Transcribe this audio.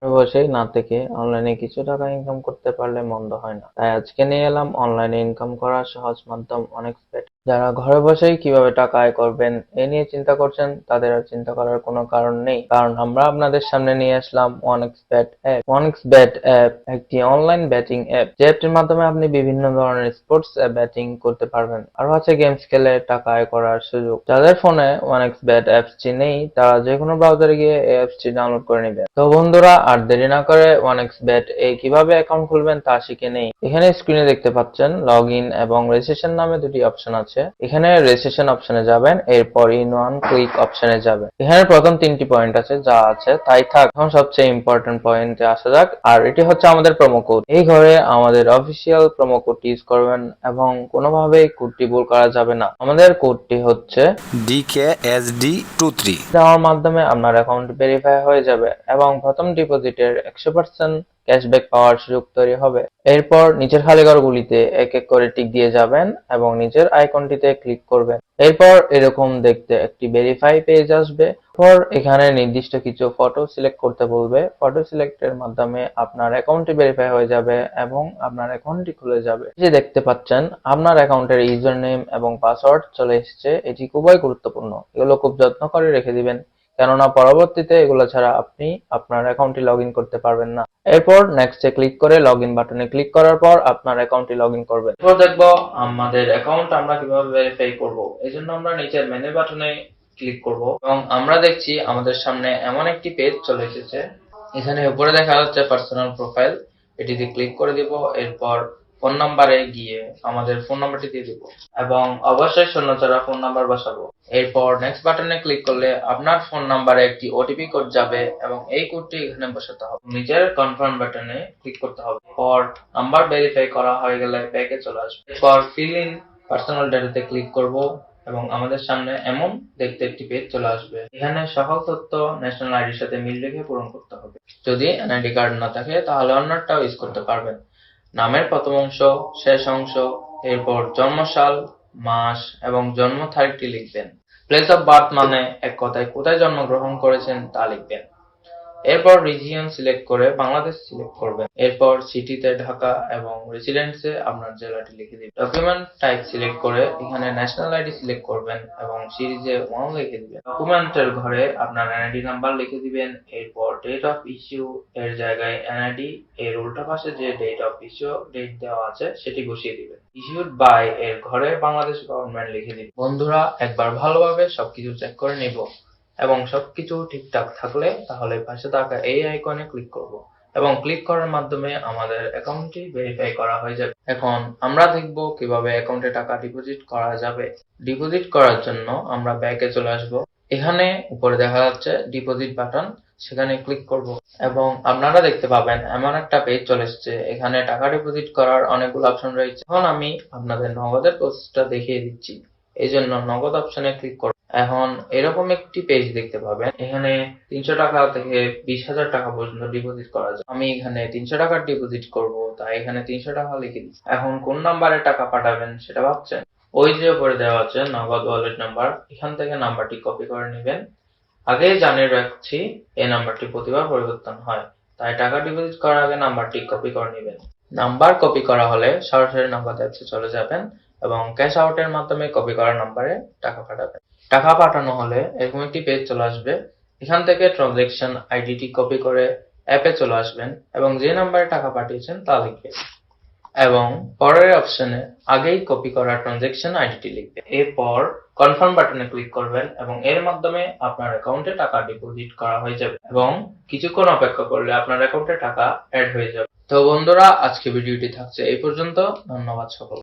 বসেই না থেকে অনলাইনে কিছু টাকা ইনকাম করতে পারলে মন্দ হয় না। তাই আজকে নিয়ে এলাম অনলাইনে ইনকাম করার সহজ মাধ্যম অনেক্সপেট। যারা ঘরে বসেই কিভাবে টাকা আয় করবেন এ নিয়ে চিন্তা করছেন, তাদের আর চিন্তা করার কোনো কারণ নেই, কারণ আমরা আপনাদের সামনে নিয়ে আসলাম অনেক্সপেট অ্যাপ। অনেক্সপেট অ্যাপ একটি অনলাইন ব্যাটিং অ্যাপ, যে অ্যাপটির মাধ্যমে আপনি বিভিন্ন ধরনের স্পোর্টস ব্যাটিং করতে পারবেন। আরো আছে গেমস খেলে টাকা আয় করার সুযোগ। যাদের ফোনে অনেক্সপেট অ্যাপসটি নেই তারা যে কোনো ব্রাউজারে গিয়ে এই অ্যাপসটি ডাউনলোড করে নেবেন। তো বন্ধুরা, আর দেরি না করে অনেক্সবেট এ কিভাবে অ্যাকাউন্ট খুলবেন তা শিখে নেই। এখানে স্ক্রিনে দেখতে পাচ্ছেন লগ ইন এবং রেজিস্ট্রেশন নামে দুটি অপশন আছে। এখানে রেজিস্ট্রেশন অপশনে যাবেন, এরপর ইন ওয়ান ক্লিক অপশনে যাবেন। এখানে প্রথম তিনটি পয়েন্ট আছে, যা আছে তাই থাক। এখন সবচেয়ে ইম্পর্টেন্ট পয়েন্টে আসা যাক, আর এটি হচ্ছে আমাদের প্রোমো কোড। এই ঘরে আমাদের অফিসিয়াল প্রোমো কোডটি ইউজ করবেন এবং কোনোভাবেই কোডটি ভুল করা যাবে না। আমাদের কোডটি হচ্ছে DKSD23। যাওয়ার মাধ্যমে আপনার অ্যাকাউন্ট ভেরিফাই হয়ে যাবে এবং প্রথম ডিপোজিটের 100% ক্যাশব্যাক পাওয়ার সুযোগ তৈরি হবে। এরপর নিচের খালি ঘরগুলিতে এক এক করে টিক দিয়ে যাবেন এবং নিচের আইকনটিতে ক্লিক করবেন। এরপর এরকম দেখতে একটি ভেরিফাই পেজ আসবে। পর এখানে নির্দিষ্ট কিছু ফটো সিলেক্ট করতে বলবে। ফটো সিলেক্টের মাধ্যমে আপনার অ্যাকাউন্টটি ভেরিফাই হয়ে যাবে এবং আপনার অ্যাকাউন্টটি খুলে যাবে। এই যে দেখতে পাচ্ছেন আপনার অ্যাকাউন্টের ইউজার নেম এবং পাসওয়ার্ড চলে এসেছে। এটি খুবই গুরুত্বপূর্ণ, এগুলো খুব যত্ন করে রেখে দিবেন, কেননা পরবর্তীতে এগুলো ছাড়া আপনি আপনার অ্যাকাউন্টটি লগ ইন করতে পারবেন না। এরপর নেক্সটে ক্লিক করে লগ ইন বাটনে ক্লিক করার পর আপনার অ্যাকাউন্টটি লগ ইন করবেন। এরপর দেখবো আমাদের অ্যাকাউন্ট আমরা কিভাবে ভেরিফাই করব। এই জন্য আমরা নিচের মেনু বাটনে ক্লিক করব এবং আমরা দেখছি আমাদের সামনে এমন একটি পেজ চলে এসেছে। এখানে উপরে দেখা যাচ্ছে পার্সোনাল প্রোফাইল, এটিতে ক্লিক করে দিব। এরপর ফোন নাম্বারে গিয়ে আমাদের ফোন নাম্বারটি দিয়ে দিব এবং অবশ্যই শূন্যছাড়া ফোন নাম্বার বসাবো। এরপর নেক্সট বাটনে ক্লিক করলে আপনার ফোন নাম্বারে একটি ওটিপি কোড যাবে এবং এই কোডটি এখানে বসাতে হবে। নিচের কনফার্ম বাটনে ক্লিক করতে হবে। এরপর নাম্বার ভেরিফাই করা হয়ে গেলে ব্যাকে চলে আসবে। এরপর ফিল ইন পার্সোনাল ডেটাতে ক্লিক করব এবং আমাদের সামনে এমন দেখতে একটি পেজ চলে আসবে। এখানে সকল তথ্য ন্যাশনাল আইডির সাথে মিল রেখে পূরণ করতে হবে। যদি এনআইডি কার্ড না থাকে তাহলে অন্যটাও ইউজ করতে পারবেন। নামের প্রথম অংশ, শেষ অংশ, এরপর জন্মসাল, মাস এবং জন্ম তারিখটি লিখবেন। প্লেস অফ বার্থ মানে এক কথায় কোথায় জন্মগ্রহণ করেছেন তা লিখবেন। এরপর রিজিয়ন সিলেক্ট করে বাংলাদেশ সিলেক্ট করবেন। এরপর সিটিতে ঢাকা এবং রেসিডেন্সে আপনার জেলাটি লিখে দিবেন। ডকুমেন্ট টাইপ সিলেক্ট করে এখানে ন্যাশনাল আইডি সিলেক্ট করবেন এবং সিরিজে 1 লিখে দিবেন। ডকুমেন্টের ঘরে আপনার এনআইডি নাম্বার লিখে দিবেন। এরপর ডেট অফ ইস্যু এর জায়গায় এনআইডি এর উল্টা পাশে যে ডেট অফ ইস্যু ডেট দেওয়া আছে সেটি বসিয়ে দিবেন। ইস্যুড বাই এর ঘরে বাংলাদেশ গভর্নমেন্ট লিখে দিবেন। বন্ধুরা, একবার ভালোভাবে সবকিছু চেক করে নিব এবং সবকিছু ঠিকঠাক থাকলে তাহলে পাশে থাকা এই আইকনে ক্লিক করব এবং ক্লিক করার মাধ্যমে আমাদের অ্যাকাউন্টটি ভেরিফাই করা হয়ে যাবে। এখন আমরা দেখব কিভাবে অ্যাকাউন্টে টাকা ডিপোজিট করা যাবে। ডিপোজিট করার জন্য আমরা ব্যাকে চলে আসব। এখানে উপরে দেখা যাচ্ছে ডিপোজিট বাটন, সেখানে ক্লিক করব এবং আপনারা দেখতে পাবেন এমন একটা পেজ চলে এসেছে। এখানে টাকা ডিপোজিট করার অনেকগুলো অপশন রয়েছে। এখন আমি আপনাদের নগদের প্রসেসটা দেখিয়ে দিচ্ছি, এই জন্য নগদ অপশনে ক্লিক করব। এখন এরকম একটি পেজ দেখতে পাবেন। এখানে 300 টাকা থেকে 20,000 টাকা পর্যন্ত ডিপোজিট করা যায়। আমি এখানে 300 টাকা ডিপোজিট করব, তাই এখানে 300 টাকা লিখে দিচ্ছি। এখন কোন নাম্বারে টাকা পাঠাবেন সেটা ভাবছেন? ওই যে উপরে দেওয়া আছে নগদ ওয়ালেট নাম্বার, এখান থেকে নাম্বারটি কপি করে নেবেন। আগেই জানিয়ে রাখছি এই নাম্বারটি প্রতিবার পরিবর্তন হয়, তাই টাকা ডিপোজিট করার আগে নাম্বারটি কপি করে নেবেন। নাম্বার কপি করা হলে সরাসরি নগদ অ্যাপসে চলে যাবেন এবং ক্যাশ আউটের মাধ্যমে কপি করা নাম্বারে টাকা পাঠাবেন। টাকা পাঠানো হলে এরকম একটি পেজ চলে আসবে। এখান থেকে ট্রানজাকশন আইডিটি কপি করে অ্যাপে চলে আসবেন এবং যে নাম্বারে টাকা পাঠিয়েছেন তা লিখবেন এবং পরের অপশনে আগেই কপি করা ট্রানজাকশন আইডিটি লিখবেন। এরপর কনফার্ম বাটনে ক্লিক করবেন এবং এর মাধ্যমে আপনার অ্যাকাউন্টে টাকা ডিপোজিট করা হয়ে যাবে এবং কিছুক্ষণ অপেক্ষা করলে আপনার অ্যাকাউন্টে টাকা অ্যাড হয়ে যাবে। তো বন্ধুরা, আজকে ভিডিওটি থাকছে এই পর্যন্ত। ধন্যবাদ সকল।